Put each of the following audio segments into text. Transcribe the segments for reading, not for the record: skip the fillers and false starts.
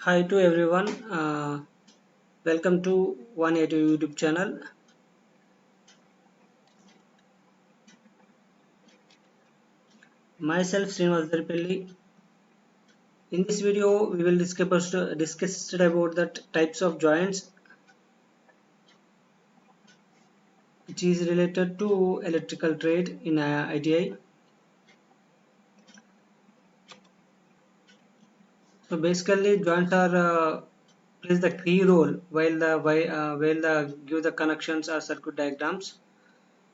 Hi to everyone. Welcome to 180 YouTube channel. Myself Srinivas Daripalli. In this video, we will discuss about the types of joints which is related to electrical trade in ITI. So basically, joints are plays the key role while the give the connections or circuit diagrams.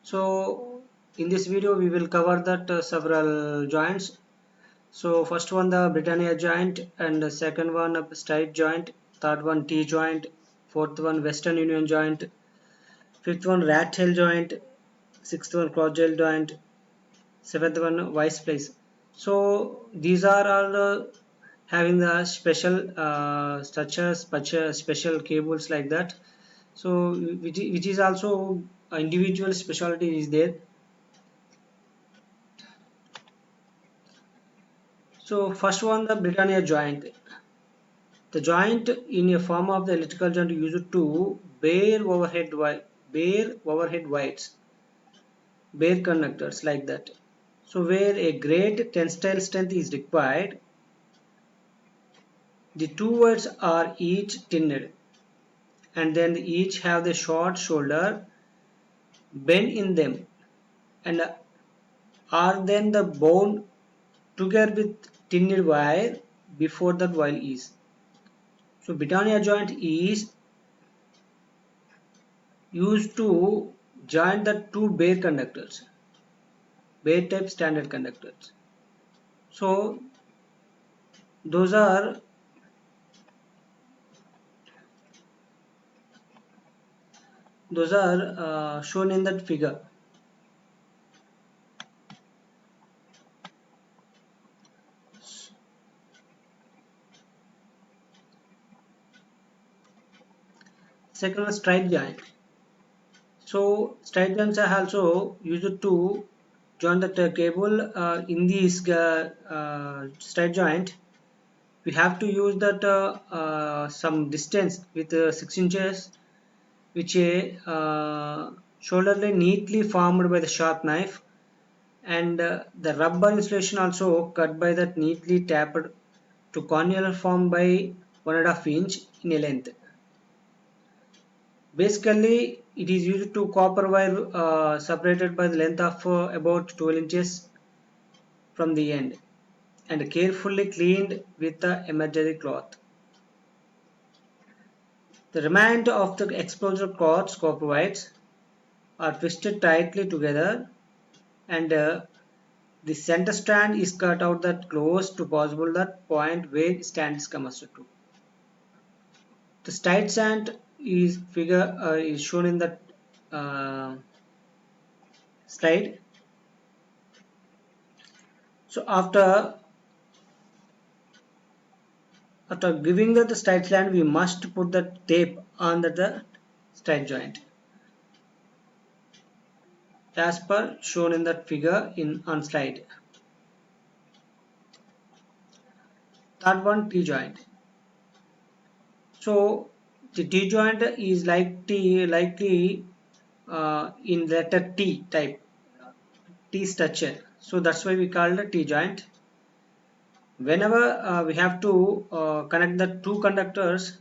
So in this video, we will cover that several joints. So first one the Britannia joint, and the second one a straight joint, third one T joint, fourth one Western Union joint, fifth one rat tail joint, sixth one cross jail joint, seventh one vice place. So these are all having the special structures, special cables like that. So which is also individual specialty is there. So first one the Britannia joint. The joint in a form of the electrical joint used to bare overhead wires, bare conductors like that. So where a great tensile strength is required, the two wires are each tinned, and then each have the short shoulder bend in them, and are then the bound together with tinned wire before that wire is. So Britannia joint is used to join the two bare conductors, bare type standard conductors. So those are shown in that figure. Second one, straight joint. So straight joints are also used to join the cable in this straight joint. We have to use that some distance with 6 inches, which a shoulder line neatly formed by the sharp knife, and the rubber insulation also cut by that neatly tapped to corneal form by 1.5 inch in a length. Basically, it is used to copper wire separated by the length of about 12 inches from the end and carefully cleaned with the emergency cloth. The remainder of the exposure cloths, copper wires, are twisted tightly together, and the center strand is cut out that close to possible that point where stand is commenced to. The straight strand is figure is shown in the uh, slide. So after giving the straight strand, we must put the tape on the straight joint as per shown in that figure in on slide. Third one, T joint. So the T joint is likely in letter T type, T structure. So that's why we call the T joint. Whenever we have to connect the two conductors,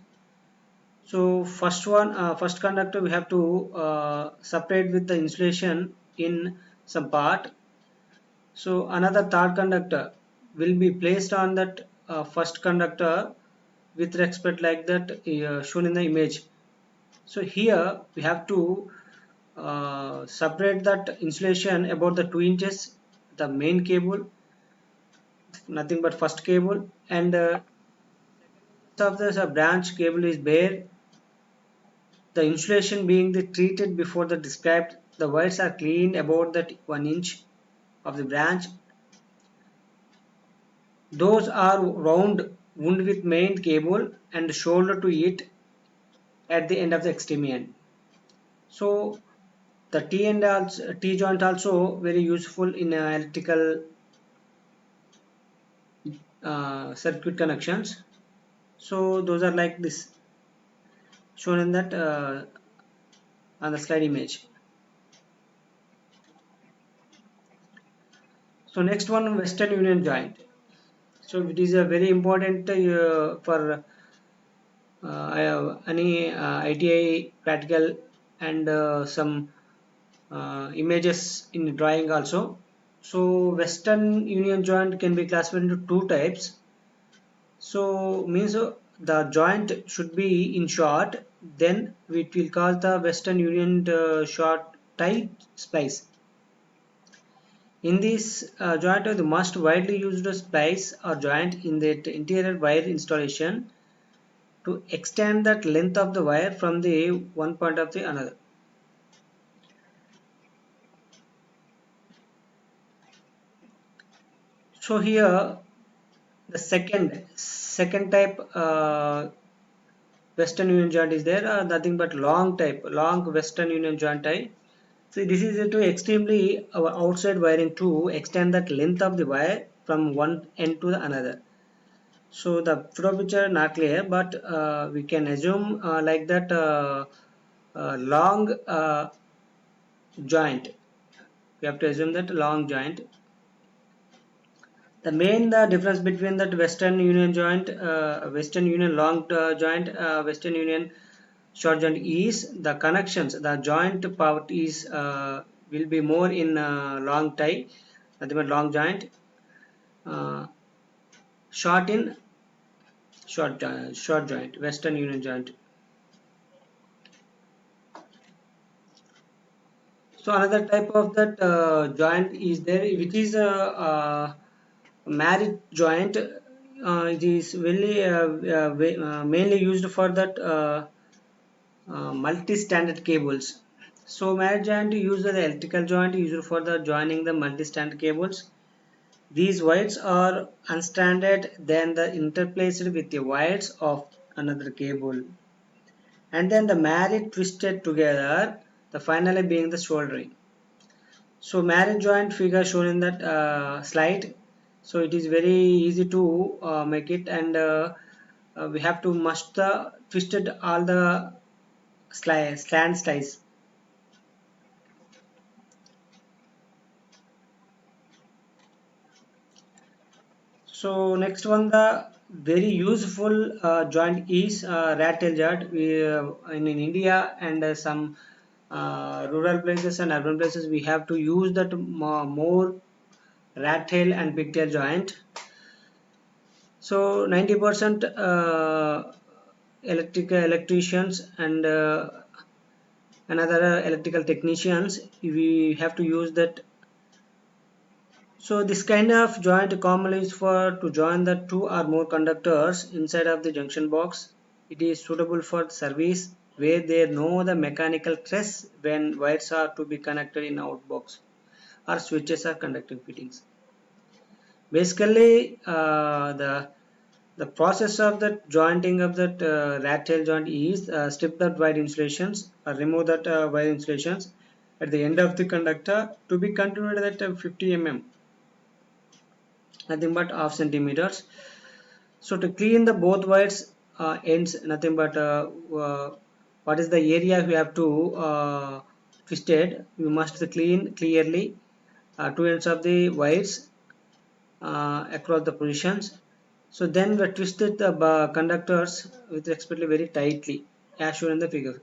so first conductor we have to separate with the insulation in some part. So another third conductor will be placed on that first conductor with respect like that shown in the image. So here we have to separate that insulation about the 2 inches, the main cable, nothing but first cable, and of the branch cable is bare. The insulation being the treated before the described, the wires are cleaned about that 1 inch of the branch. Those are round wound with main cable and shoulder to it at the end of the extreme end. So the T joint also very useful in electrical circuit connections. So those are like this, shown in that on the slide image. So next one, Western Union joint. So it is a very important for any ITI practical and some images in drawing also. So Western Union joint can be classified into two types. So means the joint should be in short, then we will call the Western Union short tight splice. In this joint, the most widely used splice or joint in the interior wire installation to extend that length of the wire from the one point of the another. So here the second type Western Union joint is there, nothing but long Western Union joint type. So this is to extremely our outside wiring to extend that length of the wire from one end to the another. So the flow picture not clear, but we can assume like that long joint. We have to assume that long joint. The main difference between that Western Union joint, Western Union long joint, Western Union short joint is the connections. The joint part is will be more in long tie, nothing but long joint. Uh, short in short joint, Western Union joint. So another type of that joint is there, which is a marriage joint. It is really mainly used for that multi-standard cables. So marriage joint used the electrical joint used for the joining the multi-standard cables. These wires are unstranded, then the interplaced with the wires of another cable, and then the married twisted together, the finally being the soldering. So marriage joint figure shown in that slide. So it is very easy to make it, and we have to must twisted all the slant slice. So next one, the very useful joint is rat tail joint. We in India and some rural places and urban places, we have to use that more rat tail and pigtail joint. So 90% electricians and another electrical technicians, we have to use that. So this kind of joint commonly is for to join the two or more conductors inside of the junction box. It is suitable for service where there no the mechanical stress when wires are to be connected in outbox or switches or conducting fittings. Basically, the process of the jointing of that rat tail joint is strip that wire insulations or remove that wire insulations at the end of the conductor to be continued at 50 mm, nothing but half centimeters. So to clean the both wires ends, nothing but what is the area we have to twisted, we must clean clearly two ends of the wires across the positions. So then we twisted the conductors with respectively very tightly as shown in the figure.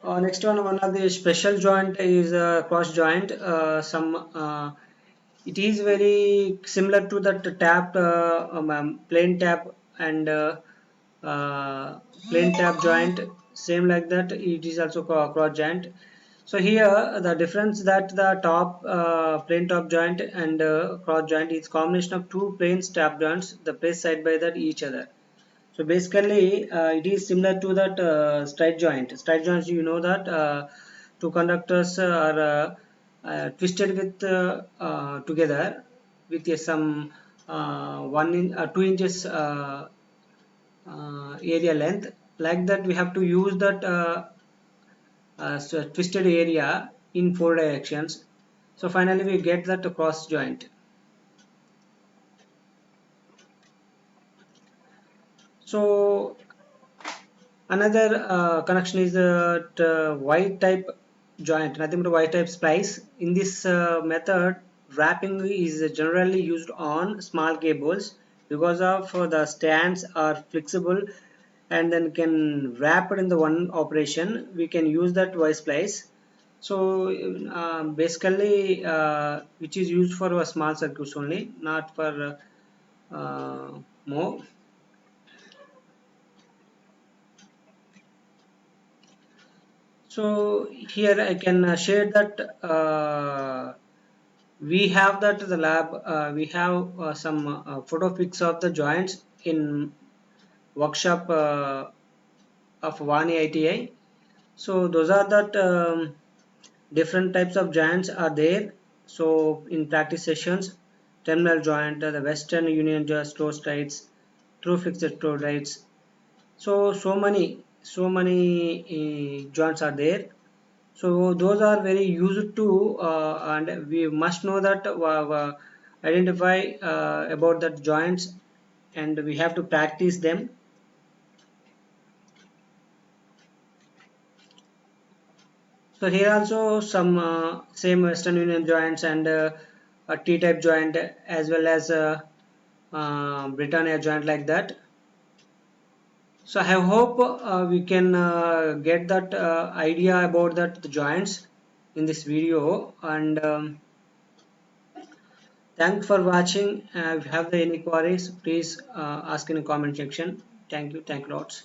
Next one of the special joint is cross joint. It is very similar to that tap, plain tap and plain tap joint. Same like that. It is also cross joint. So here the difference that the top plain top joint and cross joint is combination of two plain tap joints, the placed side by that each other. So basically, it is similar to that straight joint. Straight joints, you know that two conductors are twisted with together with some 2 inches area length. Like that, we have to use that twisted area in four directions. So finally, we get that cross joint. So another connection is the Y type joint, nothing but Y type splice. In this method, wrapping is generally used on small cables because of the strands are flexible and then can wrap it in the one operation. We can use that Y splice. So basically, which is used for small circuits only, not for more. So here I can share that we have that the lab. We have some photo pics of the joints in workshop of Vani ITI. So those are that different types of joints are there. So in practice sessions, terminal joint, the Western Union just closed rights, through fixed closed rights. So many joints are there. So those are very used to and we must know that identify about the joints, and we have to practice them. So here also some same Western Union joints and a T-type joint as well as a Britannia joint like that. So I hope we can get that idea about that the joints in this video, and thanks for watching. If you have any queries, please ask in the comment section. Thank you. Thank you lots.